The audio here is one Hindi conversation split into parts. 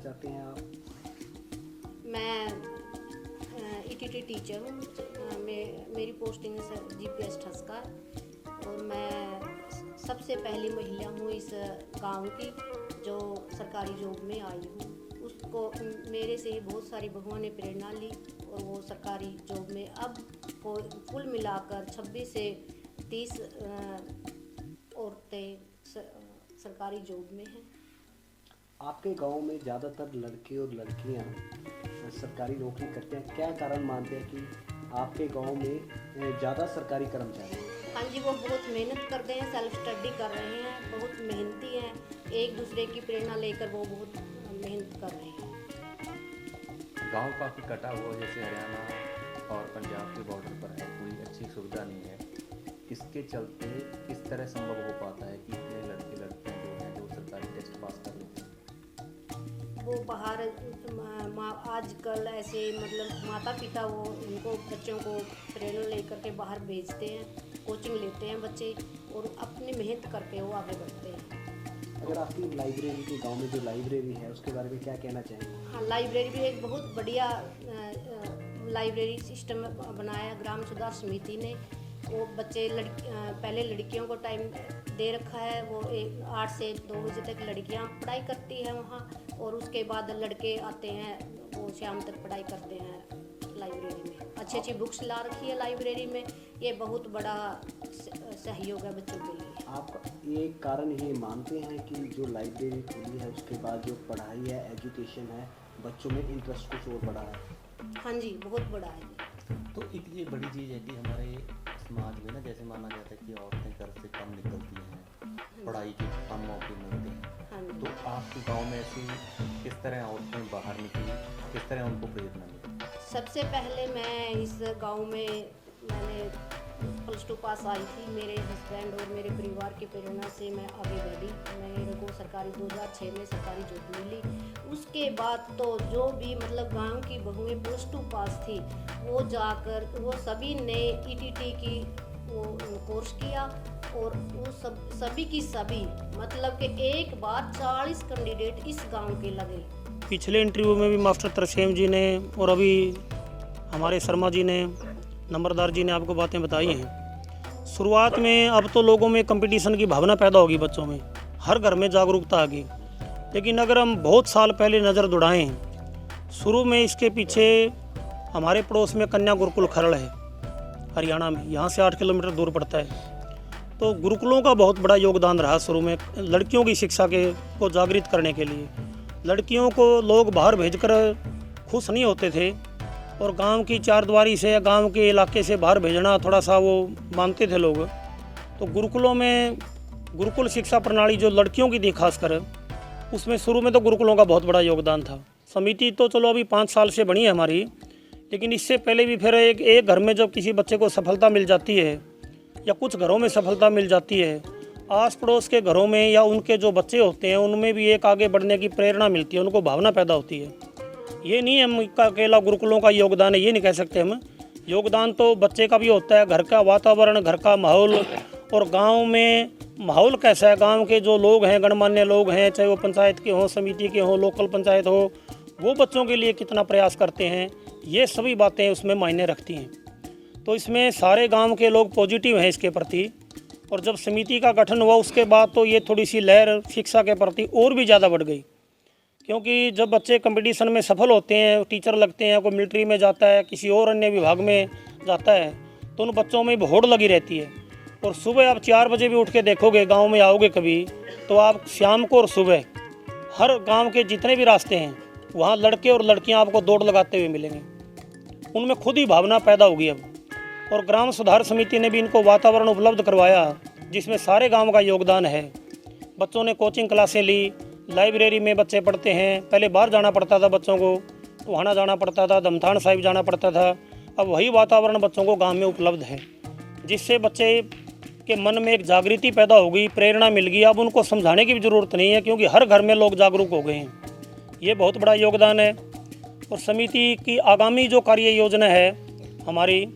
चाहते हैं आप? मैं ईटीटी टीचर हूँ। मेरी पोस्टिंग है जीपीएस ठस्का और मैं सबसे पहली महिला हूँ इस गांव की जो सरकारी जॉब में आई हूँ। उसको मेरे से ही बहुत सारी बहुओं ने प्रेरणा ली और वो सरकारी जॉब में अब कुल मिलाकर 26 से 30 औरतें सरकारी जॉब में हैं। आपके गांव में ज़्यादातर लड़के और लड़कियां सरकारी नौकरी करते हैं, क्या कारण मानते हैं कि आपके गांव में ज़्यादा सरकारी कर्मचारी हैं? हाँ जी, वो बहुत मेहनत करते हैं, सेल्फ स्टडी कर रहे हैं, बहुत मेहनती हैं, एक दूसरे की प्रेरणा लेकर वो बहुत मेहनत कर रहे हैं। गांव काफ़ी कटा हुआ, जैसे हरियाणा और पंजाब के बॉर्डर पर है, कोई अच्छी सुविधा नहीं है। इसके चलते किस तरह संभव हो पाता है कि इतने लड़के लड़कियां जो हैं जो सरकारी टेस्ट पास कर लेते हैं? वो बाहर आजकल ऐसे मतलब माता पिता वो उनको बच्चों को प्रेरणा लेकर के बाहर भेजते हैं, कोचिंग लेते हैं बच्चे और अपनी मेहनत करके वो आगे बढ़ते हैं। अगर आपकी लाइब्रेरी के गांव में जो लाइब्रेरी है उसके बारे में क्या कहना चाहेंगे? हाँ, लाइब्रेरी भी एक बहुत बढ़िया लाइब्रेरी सिस्टम बनाया ग्राम सुधार समिति ने। वो बच्चे पहले लड़कियों को टाइम दे रखा है, वो 8 से 2 बजे तक लड़कियां पढ़ाई करती हैं वहाँ और उसके बाद लड़के आते हैं, वो शाम तक पढ़ाई करते हैं लाइब्रेरी में। अच्छी अच्छी बुक्स ला रखी है लाइब्रेरी में, ये बहुत बड़ा सहयोग है बच्चों के लिए। आप ये कारण ये मानते हैं कि जो लाइब्रेरी खुली है उसके बाद जो पढ़ाई है, एजुकेशन है, बच्चों में इंटरेस्ट कुछ और बढ़ा है? हाँ जी, बहुत बड़ा है। तो एक ये बड़ी चीज़ है कि हमारे समाज में ना, जैसे माना जाता है कि औरतें घर से कम निकलती हैं, पढ़ाई के कम मौके मिलते हैं। हाँ जी। तो आपके गांव में ऐसी किस तरह औरतें बाहर निकली, किस तरह उनको प्रेरणा मिली? सबसे पहले मैं इस गांव में मैंने +2 पास आई थी। मेरे हस्बैंड और मेरे परिवार की प्रेरणा से मैं आगे बढ़ी। मेरे को सरकारी 2006 में सरकारी जॉब मिली। उसके बाद तो जो भी मतलब गांव की बहुएं +2 पास थी वो जाकर वो सभी ने ईटीटी की वो कोर्स किया और वो सभी की सभी मतलब कि एक बार 40 कैंडिडेट इस गांव के लगे। पिछले इंटरव्यू में भी मास्टर तरसेम जी ने और अभी हमारे शर्मा जी ने, नंबरदार जी ने आपको बातें बताई हैं। शुरुआत में अब तो लोगों में कंपटीशन की भावना पैदा होगी, बच्चों में हर घर में जागरूकता आ गई। लेकिन अगर हम बहुत साल पहले नज़र दौड़ाएं, शुरू में इसके पीछे हमारे पड़ोस में कन्या गुरुकुल खरड़ है हरियाणा में, यहाँ से 8 किलोमीटर दूर पड़ता है। तो गुरुकुलों का बहुत बड़ा योगदान रहा शुरू में लड़कियों की शिक्षा को जागृत करने के लिए। लड़कियों को लोग बाहर भेजकर खुश नहीं होते थे और गांव की चारद्वारी से या गांव के इलाके से बाहर भेजना थोड़ा सा वो मानते थे लोग। तो गुरुकुलों में गुरुकुल शिक्षा प्रणाली जो लड़कियों की थी खासकर, उसमें शुरू में तो गुरुकुलों का बहुत बड़ा योगदान था। समिति तो चलो अभी 5 साल से बनी है हमारी, लेकिन इससे पहले भी फिर एक घर में जब किसी बच्चे को सफलता मिल जाती है या कुछ घरों में सफलता मिल जाती है, आस पड़ोस के घरों में या उनके जो बच्चे होते हैं उनमें भी एक आगे बढ़ने की प्रेरणा मिलती है, उनको भावना पैदा होती है। ये नहीं हम अकेला गुरुकुलों का योगदान है, ये नहीं कह सकते हम। योगदान तो बच्चे का भी होता है, घर का वातावरण, घर का माहौल और गांव में माहौल कैसा है, गांव के जो लोग हैं, गणमान्य लोग हैं, चाहे वो पंचायत के हों, समिति के हों, लोकल पंचायत हो, वो बच्चों के लिए कितना प्रयास करते हैं, ये सभी बातें उसमें मायने रखती हैं। तो इसमें सारे गांव के लोग पॉजिटिव हैं इसके प्रति। और जब समिति का गठन हुआ उसके बाद तो ये थोड़ी सी लहर शिक्षा के प्रति और भी ज़्यादा बढ़ गई, क्योंकि जब बच्चे कंपटीशन में सफल होते हैं, टीचर लगते हैं, कोई मिलिट्री में जाता है, किसी और अन्य विभाग में जाता है, तो उन बच्चों में होड़ लगी रहती है। और सुबह आप 4 बजे भी उठ के देखोगे, गांव में आओगे कभी, तो आप शाम को और सुबह हर गांव के जितने भी रास्ते हैं वहाँ लड़के और लड़कियाँ आपको दौड़ लगाते हुए मिलेंगे। उनमें खुद ही भावना पैदा होगी अब। और ग्राम सुधार समिति ने भी इनको वातावरण उपलब्ध करवाया जिसमें सारे गांव का योगदान है। बच्चों ने कोचिंग क्लासें ली, लाइब्रेरी में बच्चे पढ़ते हैं। पहले बाहर जाना पड़ता था बच्चों को, टोहाना जाना पड़ता था, दमथान साहिब जाना पड़ता था। अब वही वातावरण बच्चों को गांव में उपलब्ध है, जिससे बच्चे के मन में एक जागृति पैदा हो गई, प्रेरणा मिल गई। अब उनको समझाने की भी ज़रूरत नहीं है, क्योंकि हर घर में लोग जागरूक हो गए हैं। ये बहुत बड़ा योगदान है। और समिति की आगामी जो कार्य योजना है, हमारी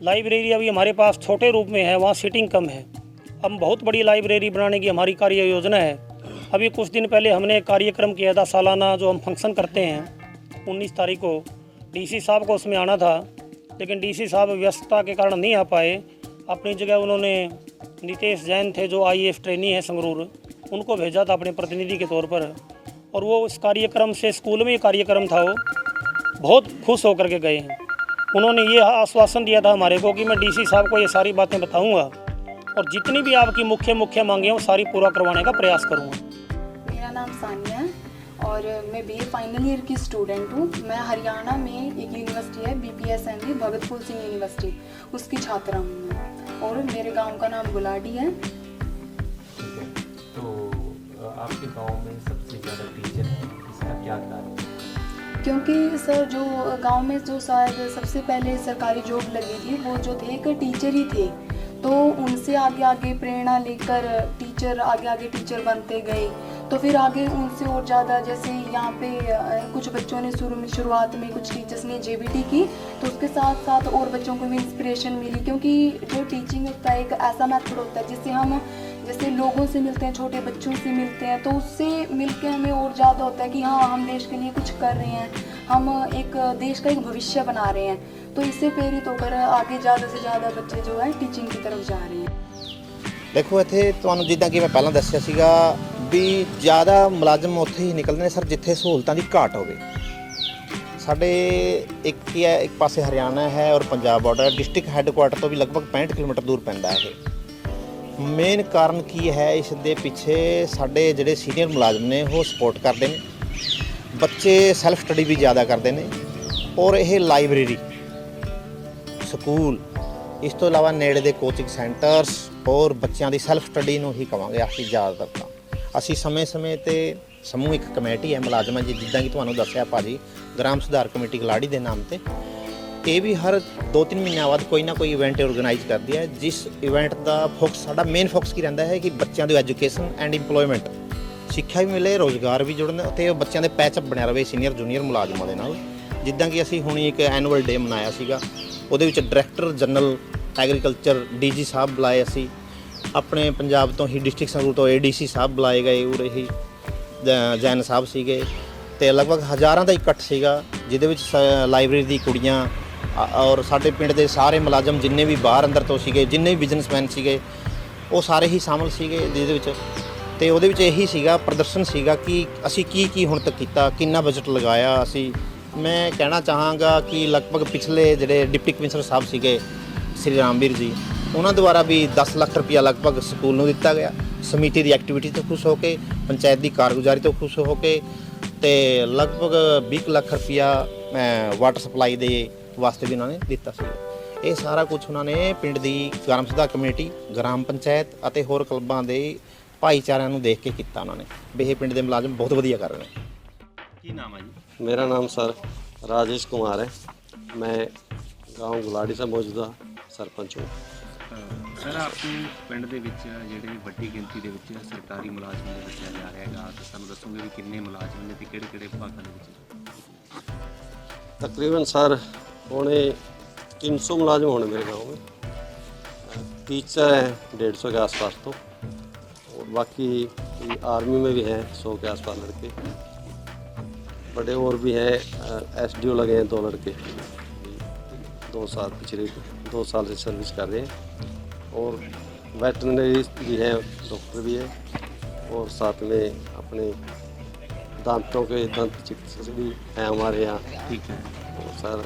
लाइब्रेरी अभी हमारे पास छोटे रूप में है, वहाँ सीटिंग कम है। हम बहुत बड़ी लाइब्रेरी बनाने की हमारी कार्य योजना है। अभी कुछ दिन पहले हमने एक कार्यक्रम किया था सालाना, जो हम फंक्शन करते हैं 19 तारीख को। डीसी साहब को उसमें आना था, लेकिन डीसी साहब व्यस्तता के कारण नहीं आ पाए। अपनी जगह उन्होंने नितेश जैन थे, जो IAS ट्रेनी है संगरूर, उनको भेजा था अपने प्रतिनिधि के तौर पर। और वो इस कार्यक्रम से, स्कूल में ये कार्यक्रम था, वो बहुत खुश होकर के गए हैं। उन्होंने ये आश्वासन दिया था हमारे को कि मैं DC साहब को ये सारी बातें बताऊंगा और जितनी भी आपकी मुख्य मांगे हैं वो सारी पूरा करवाने का प्रयास करूंगा। मेरा नाम सानिया है और मैं BA फाइनल ईयर की स्टूडेंट हूँ। मैं हरियाणा में एक यूनिवर्सिटी है BPSMB भगत फूल सिंह यूनिवर्सिटी, उसकी छात्रा हूँ मैं, और मेरे गांव का नाम गुलाडी है। ठीक है, तो आपके गांव में सबसे ज़्यादा टीचर हैं, इसका क्या कारण है? क्योंकि सर जो गांव में जो शायद सबसे पहले सरकारी जॉब लगी थी, वो जो थे एक टीचर ही थे, तो उनसे आगे आगे प्रेरणा लेकर टीचर आगे टीचर बनते गए। तो फिर आगे उनसे और ज़्यादा, जैसे यहाँ पे कुछ बच्चों ने शुरुआत में कुछ टीचर्स ने JBT की, तो उसके साथ साथ और बच्चों को भी इंस्पिरेशन मिली। क्योंकि जो टीचिंग होता है एक ऐसा मेथड होता है जिससे हम जैसे लोगों से मिलते हैं, छोटे बच्चों से मिलते हैं, तो उससे मिलके हमें और ज़्यादा होता है कि हाँ, हम देश के लिए कुछ कर रहे हैं, हम एक देश का एक भविष्य बना रहे हैं। तो इससे प्रेरित होकर आगे ज़्यादा से ज़्यादा बच्चे जो है टीचिंग की तरफ जा रहे हैं। देखो ਇੱਥੇ ਤੁਹਾਨੂੰ ਜਿੱਦਾਂ ਕਿ ਮੈਂ ਪਹਿਲਾਂ ਦੱਸਿਆ ਸੀਗਾ ਵੀ ਜ਼ਿਆਦਾ ਮੁਲਾਜ਼ਮ ਉੱਥੇ ਹੀ ਨਿਕਲਦੇ ਨੇ ਸਰ ਜਿੱਥੇ ਸਹੂਲਤਾਂ ਦੀ ਘਾਟ ਹੋਵੇ। ਸਾਡੇ ਇੱਕ ਹੀ ਹੈ, ਇੱਕ ਪਾਸੇ ਹਰਿਆਣਾ ਹੈ ਔਰ ਪੰਜਾਬ ਬਾਰਡਰ ਹੈ। ਡਿਸਟ੍ਰਿਕਟ ਹੈੱਡਕੁਆਟਰ ਤੋਂ ਵੀ ਲਗਭਗ 65 ਕਿਲੋਮੀਟਰ ਦੂਰ ਪੈਂਦਾ ਹੈ ਇਹ। ਮੇਨ ਕਾਰਨ ਕੀ ਹੈ ਇਸ ਦੇ ਪਿੱਛੇ? ਸਾਡੇ ਜਿਹੜੇ ਸੀਨੀਅਰ ਮੁਲਾਜ਼ਮ ਨੇ ਉਹ ਸਪੋਰਟ ਕਰਦੇ ਨੇ, ਬੱਚੇ ਸੈਲਫ ਸਟੱਡੀ ਵੀ ਜ਼ਿਆਦਾ ਕਰਦੇ ਨੇ, ਔਰ ਇਹ ਲਾਇਬ੍ਰੇਰੀ, ਸਕੂਲ, ਇਸ ਤੋਂ ਇਲਾਵਾ ਨੇੜੇ ਦੇ ਕੋਚਿੰਗ ਸੈਂਟਰਸ ਔਰ ਬੱਚਿਆਂ ਦੀ ਸੈਲਫ ਸਟੱਡੀ ਨੂੰ ਹੀ ਕਵਾਂਗੇ ਅਸੀਂ ਜ਼ਿਆਦਾਤਰ ਤਾਂ। ਅਸੀਂ ਸਮੇਂ-ਸਮੇਂ ਤੇ ਸਮੂਹਿਕ ਕਮੇਟੀ ਹੈ ਮੁਲਾਜ਼ਮਾਂ ਦੀ, ਜਿੱਦਾਂ ਕਿ ਤੁਹਾਨੂੰ ਦੱਸਿਆ ਭਾਜੀ, ਗ੍ਰਾਮ ਸੁਧਾਰ ਕਮੇਟੀ ਗਲਾੜੀ ਦੇ ਨਾਮ ਤੇ, ਇਹ ਵੀ ਹਰ 2-3 ਮਹੀਨਿਆਂ ਬਾਅਦ ਕੋਈ ਨਾ ਕੋਈ ਇਵੈਂਟ ਆਰਗੇਨਾਈਜ਼ ਕਰਦੀ ਹੈ, ਜਿਸ ਇਵੈਂਟ ਦਾ ਫੋਕਸ, ਸਾਡਾ ਮੇਨ ਫੋਕਸ ਕੀ ਰਹਿੰਦਾ ਹੈ ਕਿ ਬੱਚਿਆਂ ਦੀ ਐਜੂਕੇਸ਼ਨ ਐਂਡ ਇੰਪਲੋਇਮੈਂਟ, ਸਿੱਖਿਆ ਵੀ ਮਿਲੇ, ਰੋਜ਼ਗਾਰ ਵੀ ਜੁੜਨ ਅਤੇ ਬੱਚਿਆਂ ਦੇ ਪੈਚਅਪ ਬਣਿਆ ਰਹੇ ਸੀਨੀਅਰ ਜੂਨੀਅਰ ਮੁਲਾਜ਼ਮਾਂ ਦੇ ਨਾਲ। ਜਿੱਦਾਂ ਕਿ ਅਸੀਂ ਹੁਣ ਇੱਕ ਐਨੂਅਲ ਡੇ ਮਨਾਇਆ ਸੀਗਾ, ਉਹਦੇ ਵਿੱਚ ਡਾਇਰੈਕਟਰ ਜਨਰਲ ਐਗਰੀਕਲਚਰ DG ਸਾਹਿਬ ਬੁਲਾਏ, ਅਸੀਂ ਆਪਣੇ ਪੰਜਾਬ ਤੋਂ ਹੀ ਡਿਸਟ੍ਰਿਕਟ ਸੰਗਰੂਰ ਤੋਂ ADC ਸਾਹਿਬ ਬੁਲਾਏ ਗਏ, ਉਰੇ ਹੀ ਜੈਨ ਸਾਹਿਬ ਸੀਗੇ, ਅਤੇ ਲਗਭਗ ਹਜ਼ਾਰਾਂ ਦਾ ਇਕੱਠ ਸੀਗਾ, ਜਿਹਦੇ ਵਿੱਚ ਲਾਇਬ੍ਰੇਰੀ ਦੀ ਕੁੜੀਆਂ ਔਰ ਸਾਡੇ ਪਿੰਡ ਦੇ ਸਾਰੇ ਮੁਲਾਜ਼ਮ ਜਿੰਨੇ ਵੀ ਬਾਹਰ ਅੰਦਰ ਤੋਂ ਸੀਗੇ, ਜਿੰਨੇ ਵੀ ਬਿਜ਼ਨਸਮੈਨ ਸੀਗੇ, ਉਹ ਸਾਰੇ ਹੀ ਸ਼ਾਮਲ ਸੀਗੇ ਜਿਹਦੇ ਵਿੱਚ। ਅਤੇ ਉਹਦੇ ਵਿੱਚ ਇਹੀ ਸੀਗਾ, ਪ੍ਰਦਰਸ਼ਨ ਸੀਗਾ ਕਿ ਅਸੀਂ ਕੀ ਹੁਣ ਤੱਕ ਕੀਤਾ, ਕਿੰਨਾ ਬਜਟ ਲਗਾਇਆ ਅਸੀਂ। ਮੈਂ ਕਹਿਣਾ ਚਾਹਾਂਗਾ ਕਿ ਲਗਭਗ ਪਿਛਲੇ ਜਿਹੜੇ ਡਿਪਟੀ ਕਮਿਸ਼ਨਰ ਸਾਹਿਬ ਸੀਗੇ ਸ੍ਰੀ ਰਾਮਵੀਰ ਜੀ, ਉਹਨਾਂ ਦੁਆਰਾ ਵੀ 10 ਲੱਖ ਰੁਪਇਆ ਲਗਭਗ ਸਕੂਲ ਨੂੰ ਦਿੱਤਾ ਗਿਆ। ਸਮਿਤੀ ਦੀ ਐਕਟੀਵਿਟੀ ਤੋਂ ਖੁਸ਼ ਹੋ ਕੇ, ਪੰਚਾਇਤ ਦੀ ਕਾਰਗੁਜ਼ਾਰੀ ਤੋਂ ਖੁਸ਼ ਹੋ ਕੇ, ਅਤੇ ਲਗਭਗ 20 ਲੱਖ ਰੁਪਇਆ ਵਾਟਰ ਸਪਲਾਈ ਦੇ ਵਾਸਤੇ ਵੀ ਉਹਨਾਂ ਨੇ ਦਿੱਤਾ ਸੀ। ਇਹ ਸਾਰਾ ਕੁਝ ਉਹਨਾਂ ਨੇ ਪਿੰਡ ਦੀ ਗ੍ਰਾਮ ਸੁਧਾਰ ਕਮੇਟੀ, ਗ੍ਰਾਮ ਪੰਚਾਇਤ ਅਤੇ ਹੋਰ ਕਲੱਬਾਂ ਦੇ ਭਾਈਚਾਰਿਆਂ ਨੂੰ ਦੇਖ ਕੇ ਕੀਤਾ ਉਹਨਾਂ ਨੇ ਵੀ ਇਹ ਪਿੰਡ ਦੇ ਮੁਲਾਜ਼ਮ ਬਹੁਤ ਵਧੀਆ ਕਰ ਰਹੇ ਨੇ। ਕੀ ਨਾਮ ਹੈ ਜੀ? मेरा नाम सर राजेश कुमार है। मैं गांव गुलाड़ी से मौजूदा सरपंच हूँ। ਸਰ, ਆਪਣੇ ਪਿੰਡ ਦੇ ਵਿੱਚ ਜਿਹੜੇ ਵੱਡੀ ਗਿਣਤੀ ਦੇ ਵਿੱਚ ਸਰਕਾਰੀ ਮੁਲਾਜ਼ਮ ਨੇ ਰੱਖਿਆ ਜਾ ਰਿਹਾ ਹੈਗਾ, ਤਾਂ ਸਾਨੂੰ ਦੱਸੋਗੇ ਵੀ ਕਿੰਨੇ ਮੁਲਾਜ਼ਮ ਨੇ ਤੇ ਕਿਹੜੇ ਵਿਭਾਗਾਂ ਦੇ ਵਿੱਚ? तकरीबन सर होने 300 मुलाजिम होने मेरे गांव में। टीचर हैं 150 के आसपास, तो और बाकी आर्मी में भी हैं 100 के आसपास लड़के, बड़े और भी हैं। SDO लगे हैं 2 लड़के, 2 साल पिछले 2 साल से सर्विस कर रहे हैं, और वेटरनरी भी हैं, डॉक्टर भी है, और साथ में अपने दांतों के दंत चिकित्सक भी हैं हमारे यहाँ। ठीक है। और सर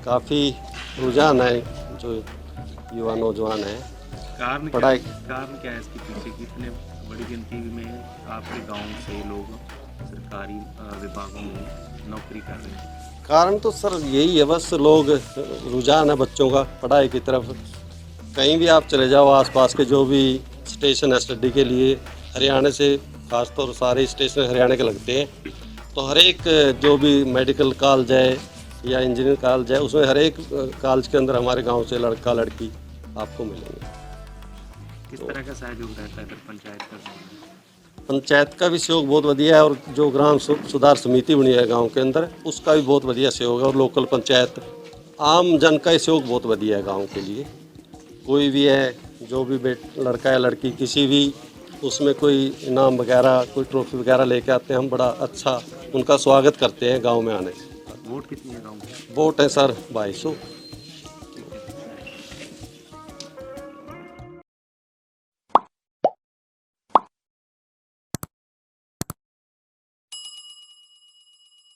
काफ़ी रुझान है, जो युवा नौजवान हैं कारण पढ़ाई। कारण क्या है इसके पीछे कि इतने बड़ी गिनती में आपके गांव से लोग सरकारी विभागों में नौकरी कर रहे हैं? कारण तो सर यही है, बस लोग रुझान है बच्चों का पढ़ाई की तरफ। कहीं भी आप चले जाओ, आसपास के जो भी स्टेशन है स्टडी के लिए, हरियाणा से खासतौर सारे स्टेशन हरियाणा के लगते हैं, तो हर एक जो भी मेडिकल कॉलेज है या इंजीनियरिंग कॉलेज है, उसमें हर एक कॉलेज के अंदर हमारे गांव से लड़का लड़की आपको मिलेंगे। किस तरह का सहयोग रहता है फिर पंचायत का? पंचायत का भी सहयोग बहुत बढ़िया है, और जो ग्राम सुधार समिति बनी है गांव के अंदर, उसका भी बहुत बढ़िया सहयोग है, और लोकल पंचायत आम जन का सहयोग बहुत बढ़िया है गांव के लिए। कोई भी है, जो भी लड़का या लड़की किसी भी उसमें कोई इनाम वगैरह, कोई ट्रॉफी वगैरह लेके आते हैं। हम बड़ा अच्छा उनका स्वागत करते हैं गांव में आने से। वोट कितनी है गाँव में? वोट है सर 2200।